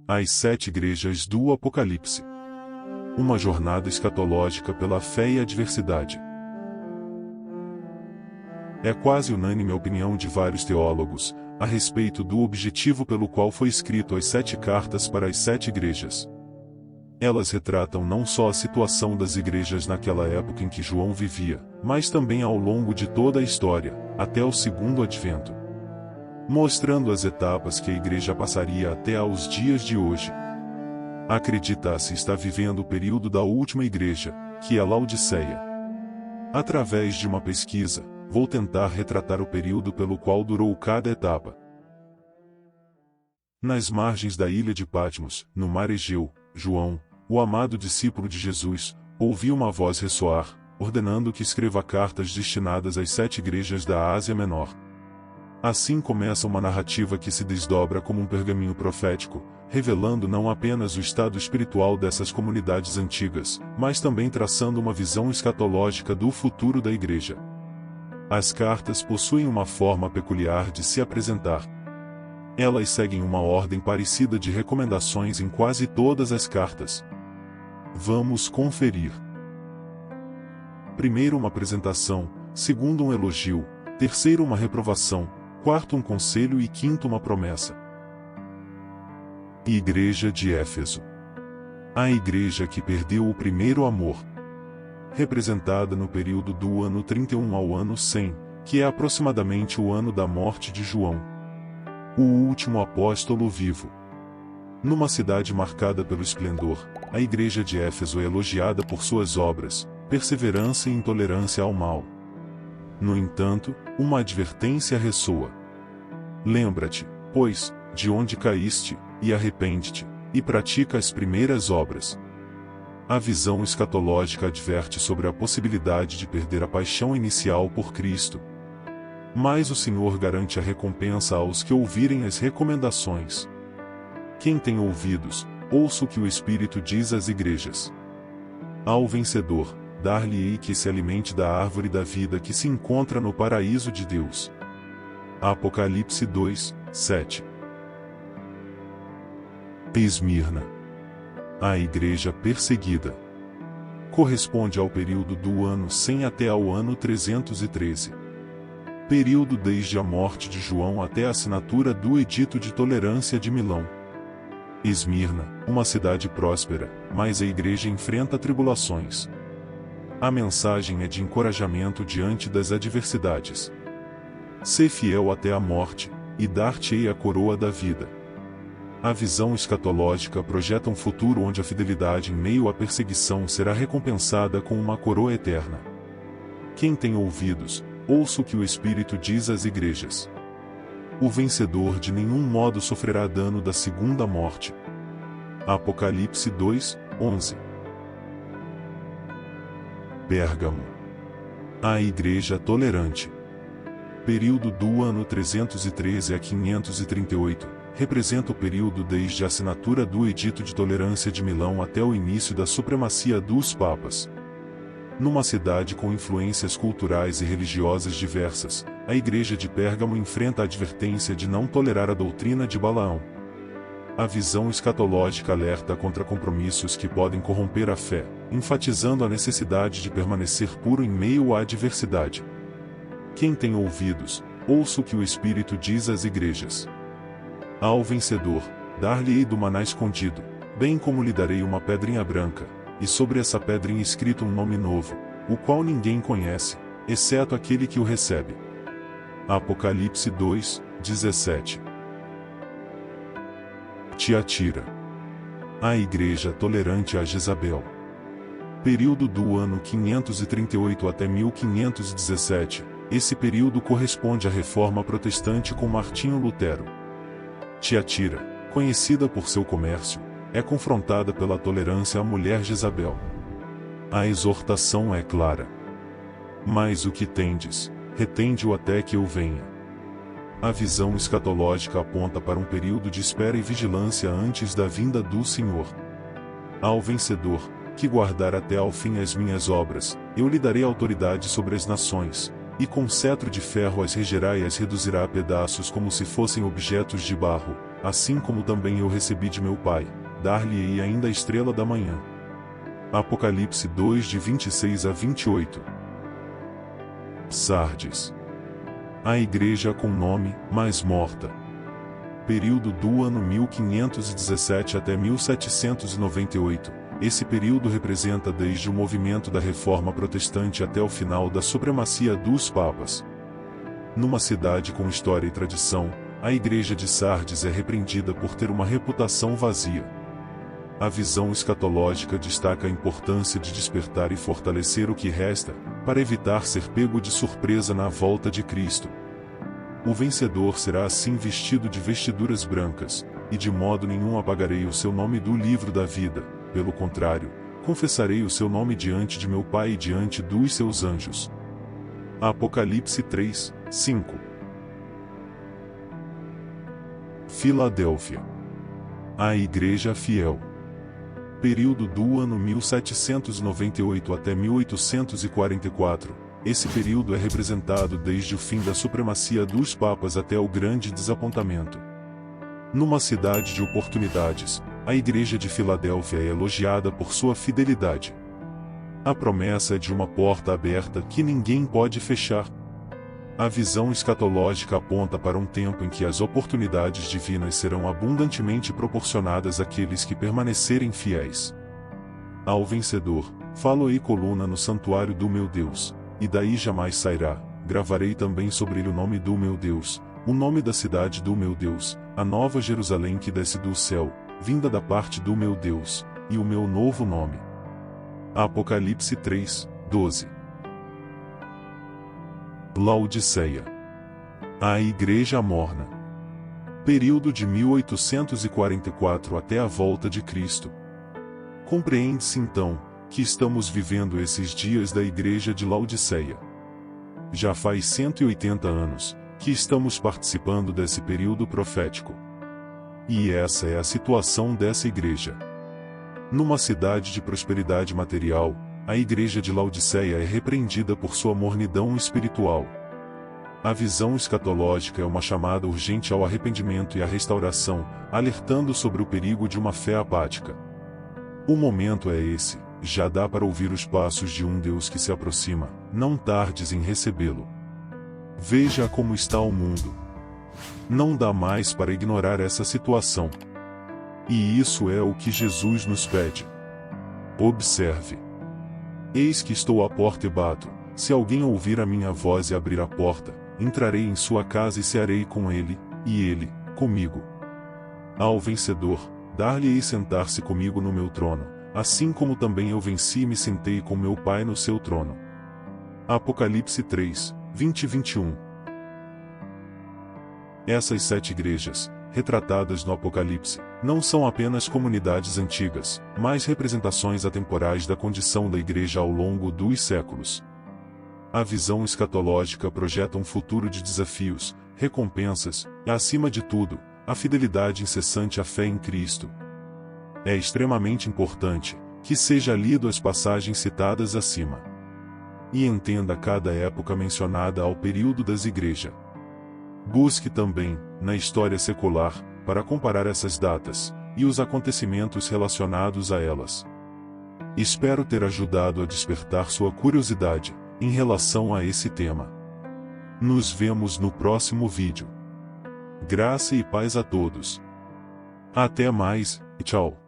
As 7 igrejas do Apocalipse. Uma jornada escatológica pela fé e adversidade. É quase unânime a opinião de vários teólogos a respeito do objetivo pelo qual foi escrito as 7 cartas para as 7 igrejas. Elas retratam não só a situação das igrejas naquela época em que João vivia, mas também ao longo de toda a história, até o segundo advento, mostrando as etapas que a igreja passaria até aos dias de hoje. Acredita-se estar vivendo o período da última igreja, que é Laodiceia. Através de uma pesquisa, vou tentar retratar o período pelo qual durou cada etapa. Nas margens da ilha de Patmos, no mar Egeu, João, o amado discípulo de Jesus, ouviu uma voz ressoar, ordenando que escreva cartas destinadas às 7 igrejas da Ásia Menor. Assim começa uma narrativa que se desdobra como um pergaminho profético, revelando não apenas o estado espiritual dessas comunidades antigas, mas também traçando uma visão escatológica do futuro da igreja. As cartas possuem uma forma peculiar de se apresentar. Elas seguem uma ordem parecida de recomendações em quase todas as cartas. Vamos conferir. Primeiro, uma apresentação; segundo, um elogio; terceiro, uma reprovação; quarto, um conselho e quinto, uma promessa. Igreja de Éfeso. A igreja que perdeu o primeiro amor. Representada no período do ano 31 ao ano 100, que é aproximadamente o ano da morte de João, o último apóstolo vivo. Numa cidade marcada pelo esplendor, a igreja de Éfeso é elogiada por suas obras, perseverança e intolerância ao mal. No entanto, uma advertência ressoa. Lembra-te, pois, de onde caíste, e arrepende-te, e pratica as primeiras obras. A visão escatológica adverte sobre a possibilidade de perder a paixão inicial por Cristo. Mas o Senhor garante a recompensa aos que ouvirem as recomendações. Quem tem ouvidos, ouça o que o Espírito diz às igrejas. Ao vencedor, dar-lhe-ei que se alimente da árvore da vida que se encontra no paraíso de Deus. Apocalipse 2, 7. Esmirna. A igreja perseguida. Corresponde ao período do ano 100 até ao ano 313. Período desde a morte de João até a assinatura do Edito de Tolerância de Milão. Esmirna, uma cidade próspera, mas a igreja enfrenta tribulações. A mensagem é de encorajamento diante das adversidades. Sê fiel até a morte, e dar-te-ei a coroa da vida. A visão escatológica projeta um futuro onde a fidelidade em meio à perseguição será recompensada com uma coroa eterna. Quem tem ouvidos, ouça o que o Espírito diz às igrejas. O vencedor de nenhum modo sofrerá dano da segunda morte. Apocalipse 2, 11. Pérgamo. A igreja tolerante. Período do ano 313 a 538. Representa o período desde a assinatura do Edito de Tolerância de Milão até o início da supremacia dos papas. Numa cidade com influências culturais e religiosas diversas, a igreja de Pérgamo enfrenta a advertência de não tolerar a doutrina de Balaão. A visão escatológica alerta contra compromissos que podem corromper a fé, enfatizando a necessidade de permanecer puro em meio à adversidade. Quem tem ouvidos, ouça o que o Espírito diz às igrejas. Ao vencedor, dar-lhe-ei do maná escondido, bem como lhe darei uma pedrinha branca, e sobre essa pedrinha escrito um nome novo, o qual ninguém conhece, exceto aquele que o recebe. Apocalipse 2, 17. Tiatira. A igreja tolerante a Jezabel. Período do ano 538 até 1517, esse período corresponde à Reforma Protestante com Martinho Lutero. Tiatira, conhecida por seu comércio, é confrontada pela tolerância à mulher Jezabel. A exortação é clara. Mas o que tendes, retende-o até que eu venha. A visão escatológica aponta para um período de espera e vigilância antes da vinda do Senhor. Ao vencedor, que guardar até ao fim as minhas obras, eu lhe darei autoridade sobre as nações, e com cetro de ferro as regerá e as reduzirá a pedaços como se fossem objetos de barro, assim como também eu recebi de meu Pai, dar-lhe-ei ainda a estrela da manhã. Apocalipse 2 de 26 a 28. Sardes. A igreja com nome, mas morta. Período do ano 1517 até 1798. Esse período representa desde o movimento da Reforma Protestante até o final da supremacia dos papas. Numa cidade com história e tradição, a igreja de Sardes é repreendida por ter uma reputação vazia. A visão escatológica destaca a importância de despertar e fortalecer o que resta, para evitar ser pego de surpresa na volta de Cristo. O vencedor será assim vestido de vestiduras brancas, e de modo nenhum apagarei o seu nome do livro da vida, pelo contrário, confessarei o seu nome diante de meu Pai e diante dos seus anjos. Apocalipse 3, 5. Filadélfia. A igreja fiel. Período do ano 1798 até 1844. Esse período é representado desde o fim da supremacia dos papas até o grande desapontamento. Numa cidade de oportunidades, a igreja de Filadélfia é elogiada por sua fidelidade. A promessa é de uma porta aberta que ninguém pode fechar. A visão escatológica aponta para um tempo em que as oportunidades divinas serão abundantemente proporcionadas àqueles que permanecerem fiéis. Ao vencedor, falo-ei coluna no santuário do meu Deus, e daí jamais sairá. Gravarei também sobre ele o nome do meu Deus, o nome da cidade do meu Deus, a nova Jerusalém que desce do céu, vinda da parte do meu Deus, e o meu novo nome. Apocalipse 3, 12. Laodiceia. A igreja morna. Período de 1844 até a volta de Cristo. Compreende-se então, que estamos vivendo esses dias da igreja de Laodiceia. Já faz 180 anos, que estamos participando desse período profético. E essa é a situação dessa igreja. Numa cidade de prosperidade material, a igreja de Laodiceia é repreendida por sua mornidão espiritual. A visão escatológica é uma chamada urgente ao arrependimento e à restauração, alertando sobre o perigo de uma fé apática. O momento é esse, já dá para ouvir os passos de um Deus que se aproxima, não tardes em recebê-lo. Veja como está o mundo. Não dá mais para ignorar essa situação. E isso é o que Jesus nos pede. Observe. Eis que estou à porta e bato. Se alguém ouvir a minha voz e abrir a porta, entrarei em sua casa e cearei com ele, e ele, comigo. Ao vencedor, dar-lhe-ei sentar-se comigo no meu trono, assim como também eu venci e me sentei com meu Pai no seu trono. Apocalipse 3, 20 e 21. Essas 7 igrejas, retratadas no Apocalipse, não são apenas comunidades antigas, mas representações atemporais da condição da igreja ao longo dos séculos. A visão escatológica projeta um futuro de desafios, recompensas, e acima de tudo, a fidelidade incessante à fé em Cristo. É extremamente importante que seja lido as passagens citadas acima. E entenda cada época mencionada ao período das igrejas. Busque também, na história secular, para comparar essas datas, e os acontecimentos relacionados a elas. Espero ter ajudado a despertar sua curiosidade, em relação a esse tema. Nos vemos no próximo vídeo. Graça e paz a todos. Até mais, e tchau.